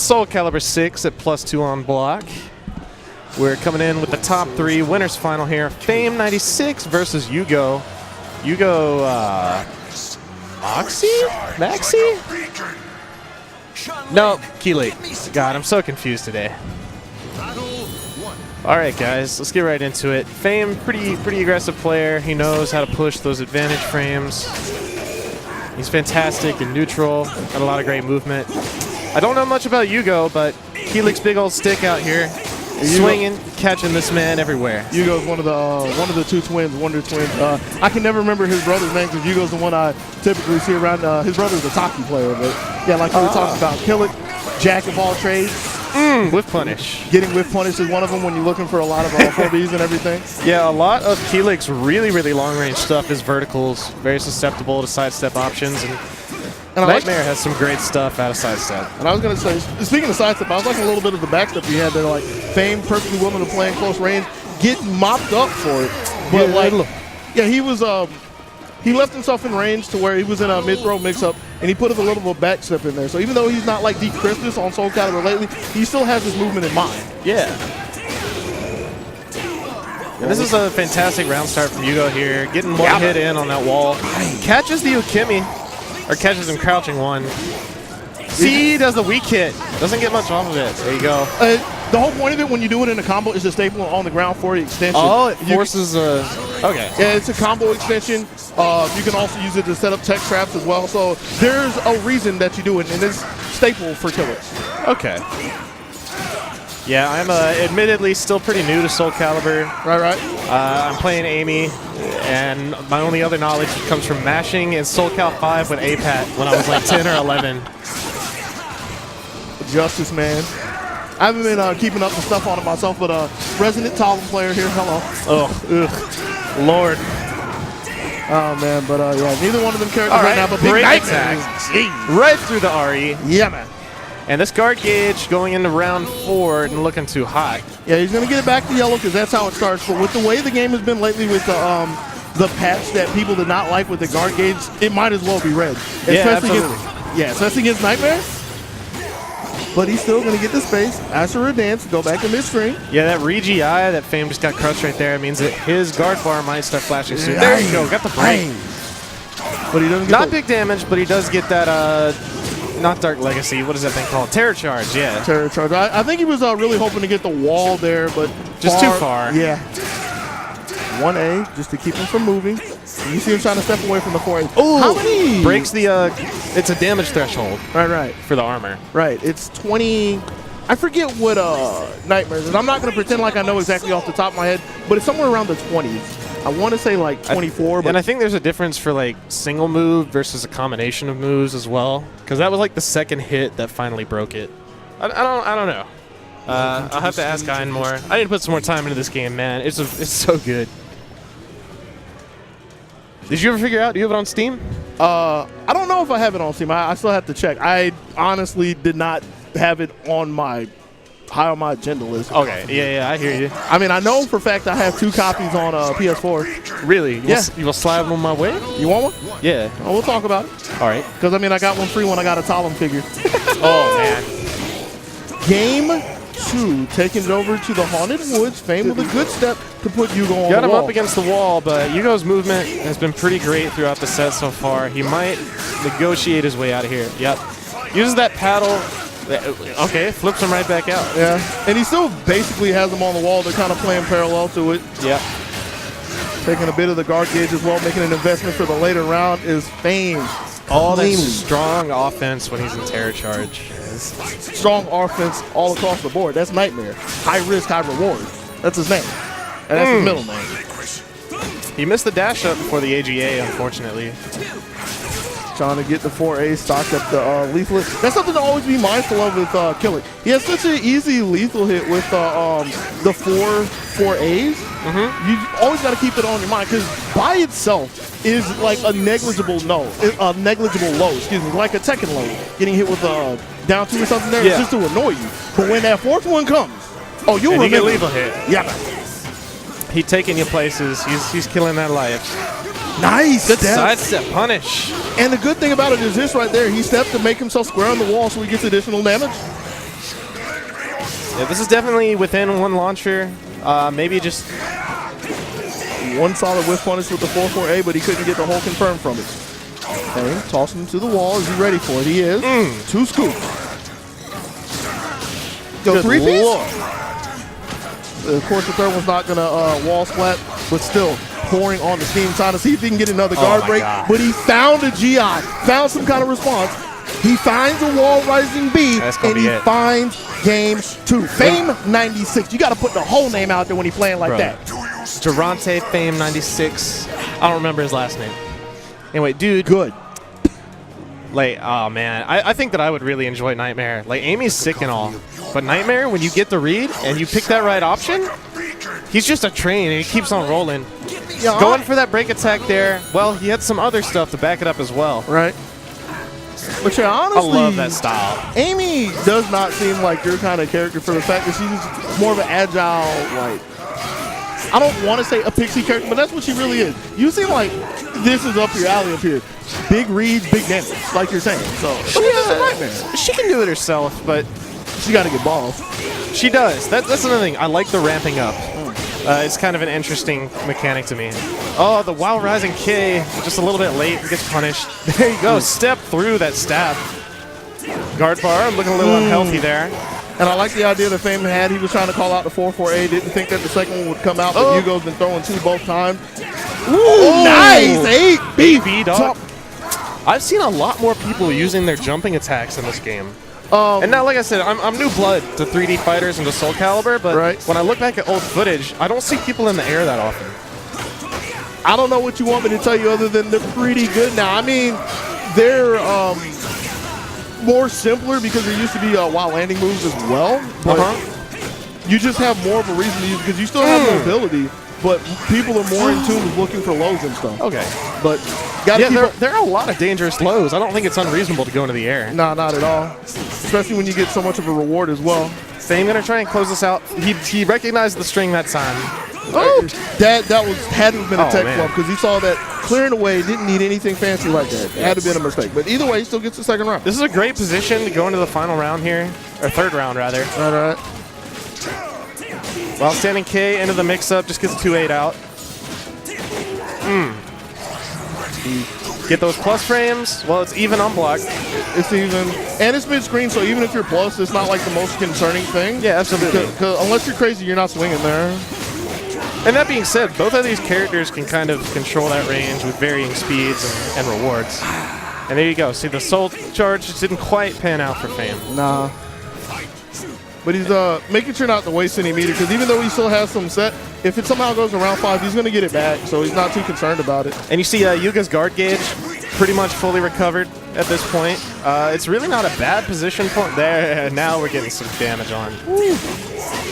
Soul Calibur 6 at +2 on block. We're coming in with the top 3 winners final here. Fame96 versus Yugo. Yugo, Maxi? No, Keeley. God, I'm so confused today. All right, guys, let's get right into it. Fame, pretty aggressive player. He knows how to push those advantage frames. He's fantastic in neutral. Got a lot of great movement. I don't know much about Yugo, but Keelik's big old stick out here, swinging, catching this man everywhere. Yugo's one of the two twins, Wonder Twins. I can never remember his brother's name because Yugo's the one I typically see around. His brother's a Taki player, but yeah, like we talked about, Killick, jack of all trades. Whiff punish. Getting whiff punish is one of them when you're looking for a lot of 4Bs and everything. Yeah, a lot of Keelik's really long-range stuff is verticals, very susceptible to sidestep options, and Nightmare has some great stuff out of sidestep. And I was going to say, speaking of sidestep, I was liking a little bit of the backstep he had there, like Fame perfectly willing to play in close range, getting mopped up for it. But he left himself in range to where he was in a mid-throw mix-up, and he put a little bit of backstep in there. So even though he's not like Deep Christmas on Soul Calibur lately, he still has his movement in mind. Yeah. And this is a fantastic round start from Yugo here, getting one hit in on that wall. Catches the Ukemi, or catches him crouching one. C does the weak hit. Doesn't get much off of it. There you go. The whole point of it when you do it in a combo is to staple on the ground for the extension. Oh, it forces a... Okay. Yeah, it's a combo extension. You can also use it to set up tech traps as well. So there's a reason that you do it, and it's staple for killers. Okay. Yeah, I'm admittedly still pretty new to Soul Calibur. Right. I'm playing Amy, and my only other knowledge comes from mashing in Soul Cal 5 with APAT when I was like 10 or 11. Justice, man. I haven't been keeping up with stuff on it myself, but resident Talon player here, hello. Oh, Lord. Oh, man, but yeah, neither one of them characters right now, but big attack. Right through the RE. Yeah, man. And this guard gauge going into round 4 and looking too hot. Yeah, he's going to get it back to yellow because that's how it starts. But with the way the game has been lately with the patch that people did not like with the guard gauge, it might as well be red. Especially against Nightmare. But he's still going to get the space. Asher dance, go back in midstream. Yeah, that re-GI that Fame just got crushed right there means that his guard bar might start flashing soon. There you go, got the break. But he doesn't get not big damage, but he does get that, not Dark Legacy, what is that thing called? Terror Charge, yeah. Terror Charge. I think he was really hoping to get the wall there, but just too far. Yeah. 1A, just to keep him from moving. You see him trying to step away from the 4A. Oh, how many? Breaks the, it's a damage threshold. Right. For the armor. Right, it's 20, I forget what Nightmare is. I'm not going to pretend like I know exactly off the top of my head, but it's somewhere around the 20s. I want to say like 24. And I think there's a difference for like single move versus a combination of moves as well. Because that was like the second hit that finally broke it. I don't know. I'll have to ask Ian more. I need to put some more time into this game, man. It's so good. Did you ever figure out? Do you have it on Steam? I don't know if I have it on Steam. I still have to check. I honestly did not have it on my high on my agenda list. Okay, yeah, I hear you. I mean, I know for a fact I have 2 copies on PS4. Really? Yeah. You will slide them my way? You want one? Yeah. Oh, we'll talk about it. All right. Because, I mean, I got one free when I got a Talon figure. Oh, man. Game 2, taking it over to the Haunted Woods. Fame with a good step to put Yugo on the wall. Got him up against the wall, but Yugo's movement has been pretty great throughout the set so far. He might negotiate his way out of here. Yep. Uses that paddle. Okay, flips him right back out. Yeah, and he still basically has him on the wall. They're kind of playing parallel to it. Yep. Taking a bit of the guard gauge as well, making an investment for the later round is Fame. All that strong offense when he's in Terror Charge. Strong offense all across the board. That's Nightmare. High risk, high reward. That's his name. And that's his middle name. He missed the dash up before the AGA, unfortunately. Trying to get the 4A stocked up the lethal hit. That's something to always be mindful of with Killick. He has such an easy lethal hit with the 4As. You always got to keep it on your mind because by itself is like a negligible low, excuse me, like a Tekken low. Getting hit with down 2 or something there is just to annoy you. But when that 4th one comes, oh, you'll remember. He get lethal hit. Yeah. He taking you places. He's killing that life. Nice. Good sidestep punish. And the good thing about it is this right there. He stepped to make himself square on the wall so he gets additional damage. Yeah, this is definitely within one launcher. Maybe just one solid whiff punish with the 4-4A, but he couldn't get the hole confirmed from it. Okay, toss him to the wall. Is he ready for it? He is. 2 scoops. Go 3-piece. Of course, the third one's not going to wall splat, but still pouring on the steam, trying to see if he can get another guard break. God. But he found a GI, found some kind of response. He finds a wall rising B, and he finds game 2. Fame96. You got to put the whole name out there when he's playing like that. Durante Fame96. I don't remember his last name. Anyway, dude. Good. Like, oh man, I think that I would really enjoy Nightmare. Like, Amy's sick and all, but Nightmare, when you get the read and you pick that right option, he's just a train and he keeps on rolling. Going for that break attack there. Well, he had some other stuff to back it up as well. Right. But yeah, honestly, I love that style. Amy does not seem like your kind of character for the fact that she's more of an agile, like, I don't want to say a pixie character, but that's what she really is. You seem like this is up your alley up here. Big reads, big damage, like you're saying. So She can do it herself, but she got to get balls. She does. That's another thing. I like the ramping up. It's kind of an interesting mechanic to me. Oh, the Wild Rising K, just a little bit late, gets punished. There you go. Step through that stab. Guard bar looking a little unhealthy there. And I like the idea that Fame had. He was trying to call out the 4-4A. Didn't think that the second one would come out, but Yugo's been throwing 2 both times. Ooh, nice. 8B, dog. I've seen a lot more people using their jumping attacks in this game. And now, like I said, I'm new blood to 3D fighters and to Soul Calibur, but when I look back at old footage, I don't see people in the air that often. I don't know what you want me to tell you other than they're pretty good now. I mean, they're more simpler because there used to be wild landing moves as well, but you just have more of a reason to use because you still have mobility, but people are more in tune with looking for lows and stuff. Okay. But there are a lot of dangerous lows. I don't think it's unreasonable to go into the air. Nah, not at all. Especially when you get so much of a reward as well. Fame gonna try and close this out. He recognized the string that time. That had to have been a tech flub because he saw that clearing away didn't need anything fancy like that. It had to have been a mistake. But either way, he still gets the second round. This is a great position to go into the final round here, or third round rather. All right. While standing K into the mix-up, just gets a 2-8 out. Get those plus frames. Well, it's even unblocked. It's even. And it's mid-screen, so even if you're plus, it's not like the most concerning thing. Yeah, absolutely. Because unless you're crazy, you're not swinging there. And that being said, both of these characters can kind of control that range with varying speeds and rewards. And there you go. See, the soul charge just didn't quite pan out for Fame. Nah. But he's making sure not to waste any meter because even though he still has some set, if it somehow goes to round 5, he's going to get it back. So he's not too concerned about it. And you see Yuga's guard gauge pretty much fully recovered at this point. It's really not a bad position point there. Now we're getting some damage on.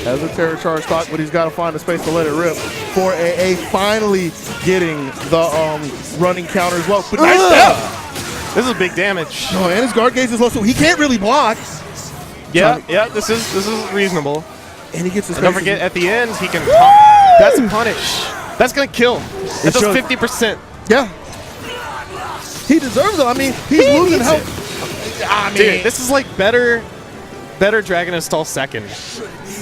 Has a terror charge stock, but he's got to find a space to let it rip. 4AA finally getting the running counter as well. But nice step. This is big damage. Oh, and his guard gauge is low, so he can't really block. Yeah, this is reasonable. And he gets his. And don't forget, at the end, he can. That's a punish. That's gonna kill. That does 50%. Yeah. He deserves it. I mean, he's losing health. I mean, dude, this is like better Dragon Install second.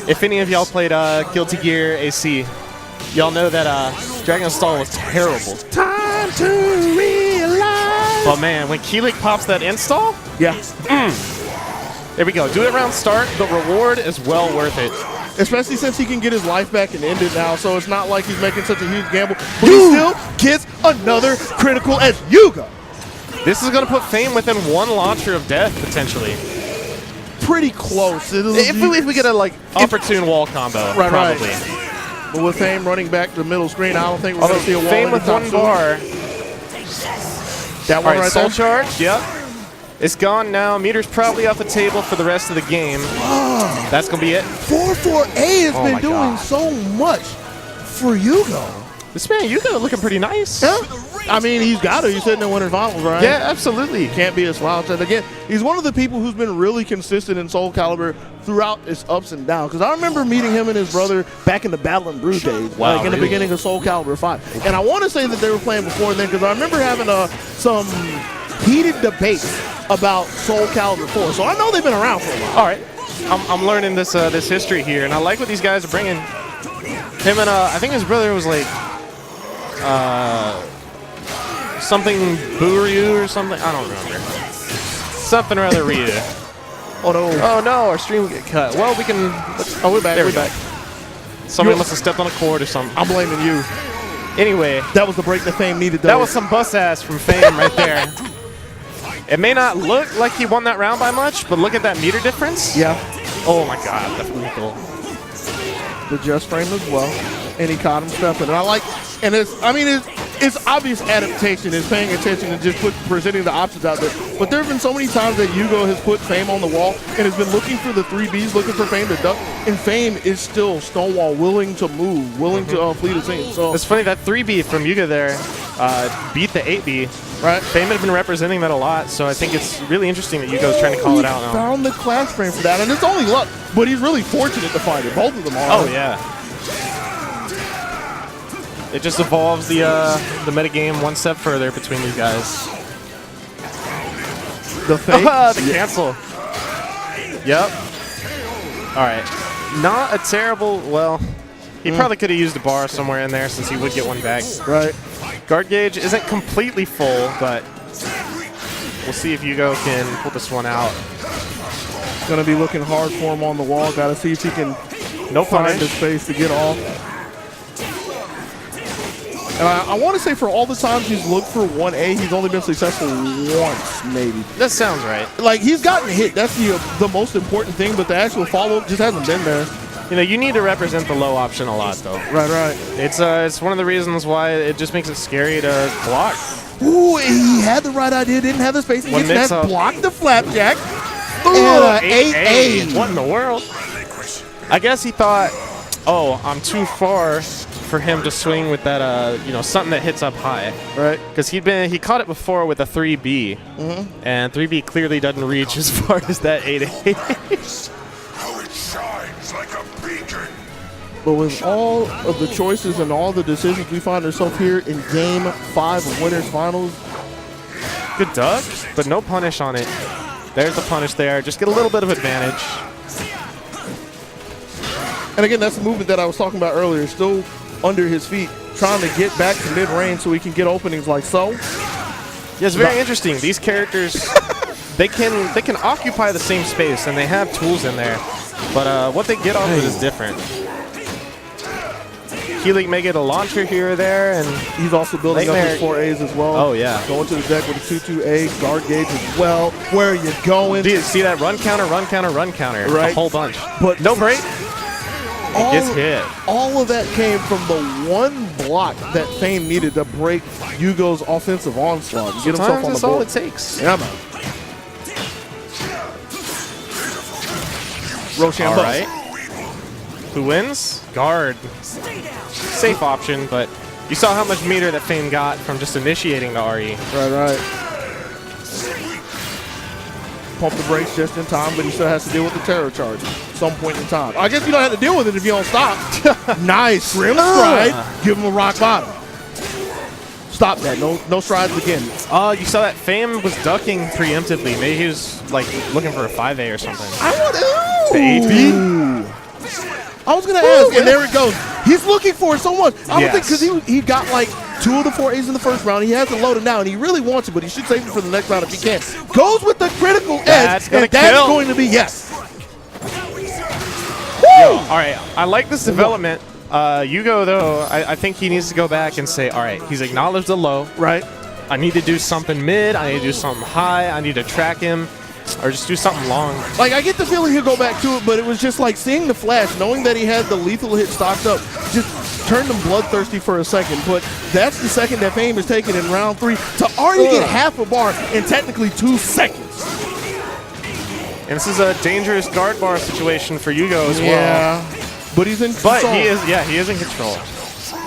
If any of y'all played Guilty Gear AC, y'all know that Dragon Install was terrible. Time to realize. But man, when Keelik pops that install, yeah. There we go. Do it around start. The reward is well worth it. Especially since he can get his life back and end it now, so it's not like he's making such a huge gamble. But he still gets another critical as Yugo. This is going to put Fame within one launcher of death, potentially. Pretty close. If we get a opportune wall combo, probably. Right. But with Fame running back to the middle screen, I don't think we're going to see a wall. Fame with one bar. That one right soul there? Charge, yep. It's gone now. Meter's probably off the table for the rest of the game. That's going to be it. 4-4A has been doing so much for Yugo. This man, Yugo, looking pretty nice. Yeah. I mean, he's got to. He's sitting in Winter Finals, right? Yeah, absolutely. Can't be a slouch. And again, he's one of the people who's been really consistent in Soul Calibur throughout its ups and downs. Because I remember meeting him and his brother back in the Battle and Brew days, like in the beginning of Soul Calibur 5. And I want to say that they were playing before then because I remember having some heated debates about Soul Calibur 4. So I know they've been around for a while. All right. I'm learning this this history here, and I like what these guys are bringing. Him and I think his brother was like something Buryu or something. I don't remember. Something or other Ryu. Oh no! Oh no! Our stream will get cut. Well, we can. Oh, we're back. There we're we go. back. Somebody must have stepped on a cord or something. I'm blaming you. Anyway, That was the break that Fame needed. that was some bus ass from Fame right there. It may not look like he won that round by much, but look at that meter difference. Yeah. Oh my god, that's really cool. The just frame as well, and he caught him stepping. And I like, and it's obvious adaptation is paying attention and just presenting the options out there. But there have been so many times that Yugo has put Fame on the wall and has been looking for the 3Bs, looking for Fame to duck, and Fame is still Stonewall, willing to move, willing to flee the scene. So it's funny that 3B from Yugo there beat the 8B. right. Fame had been representing that a lot, so I think it's really interesting that Yugo's trying to call it out now. Found the clash frame for that, and it's only luck, but he's really fortunate to find it. Both of them are. Oh yeah. It just evolves the metagame one step further between these guys. The fake. The cancel. Yep. All right. Not a terrible. Well, he probably could have used a bar somewhere in there since he would get one back. Right. Guard gauge isn't completely full, but we'll see if Yugo can pull this one out. Gonna be looking hard for him on the wall. Gotta see if he can No find the punish. space to get off. And I want to say for all the times he's looked for 1A, he's only been successful once, maybe. That sounds right. Like, he's gotten hit. That's the most important thing, but the actual follow-up just hasn't been there. You know, you need to represent the low option a lot, though. Right. It's one of the reasons why it just makes it scary to block. Ooh, he had the right idea, didn't have the space. He One has mix-up. blocked the flapjack. Ooh, And 8A. 8A. What in the world? I guess he thought, oh, I'm too far for him to swing with that, you know, something that hits up high. Right. Because he caught it before with a 3B, and 3B clearly doesn't reach as far as that 8A. How it shines like a beacon. But with all of the choices and all the decisions, we find ourselves here in Game 5 of Winners Finals. Good duck, but no punish on it. There's the punish there. Just get a little bit of advantage. And again, that's the movement that I was talking about earlier. Still under his feet, trying to get back to mid-range so he can get openings like so. Yeah, it's very interesting. These characters, they can occupy the same space, and they have tools in there. But what they get off of it is different. Keelik may get a launcher here or there, and He's also building up his 4As as well. Oh, yeah. Going to the deck with a 2-2A, guard gauge as well. Where are you going? do you see that run counter, run counter, run counter? Right. A whole bunch. But No break. all, Gets hit. all of that came from the one block that Fame needed to break Yugo's offensive onslaught and get himself on the Sometimes that's all board. it takes. Yeah, man. Rochambeau. All right. Who wins? Guard. Safe option, but you saw how much meter that Fame got from just initiating the RE. Right. Pump the brakes just in time, but he still has to deal with the terror charge at some point in time. I guess you don't have to deal with it if you don't stop. Nice. Grim stride. Give him a rock bottom. Stop that. No strides again. You saw that Fame was ducking preemptively. Maybe he was like looking for a 5A or something. I want Baby. I was going to ask, and there it goes. He's looking for it so much. I don't think Yes. because he got like 2 of the 4As in the first round. He hasn't loaded now, and he really wants it, but he should save it for the next round if he can. Goes with the critical That's edge, gonna and that's kill. going to be yes. Yo, all right, I like this development. Yugo, though, I think he needs to go back and say, all right, he's acknowledged the low. Right. I need to do something mid. I need to do something high. I need to track him. Or just do something long. Like, I get the feeling he'll go back to it, but it was just like seeing the flash, knowing that he had the lethal hit stocked up, just turned him bloodthirsty for a second. But that's the second that Fame is taken in round 3 to already get half a bar in technically 2 seconds. And this is a dangerous guard bar situation for Yugo as well. Yeah, but he's in But control. he is in control.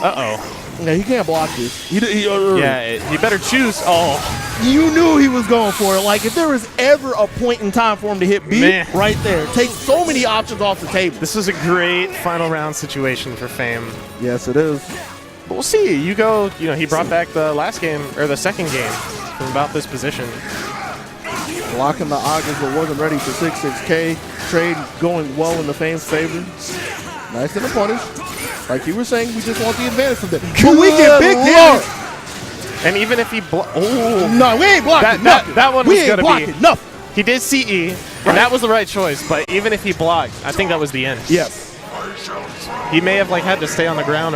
Uh-oh. Yeah, he can't block this. He Better choose. Oh, You knew he was going for it. Like, if there was ever a point in time for him to hit B, Man. right there. Take so many options off the table. this is a great final round situation for Fame. Yes, it is. But we'll see. Yugo, he brought back the last game, or the second game, from about this position. Blocking the August, but wasn't ready for 6-6K. trade going well in the Fame's favor. Nice in the punish. Like you were saying, we just want the advantage from them. But we get big damage. And even if he No, we ain't blocking nothing. that one we was ain't gonna blocking be. nothing. He did CE, and that was the right choice. But even if he blocked, I think that was the end. Yes. He may have like had to stay on the ground.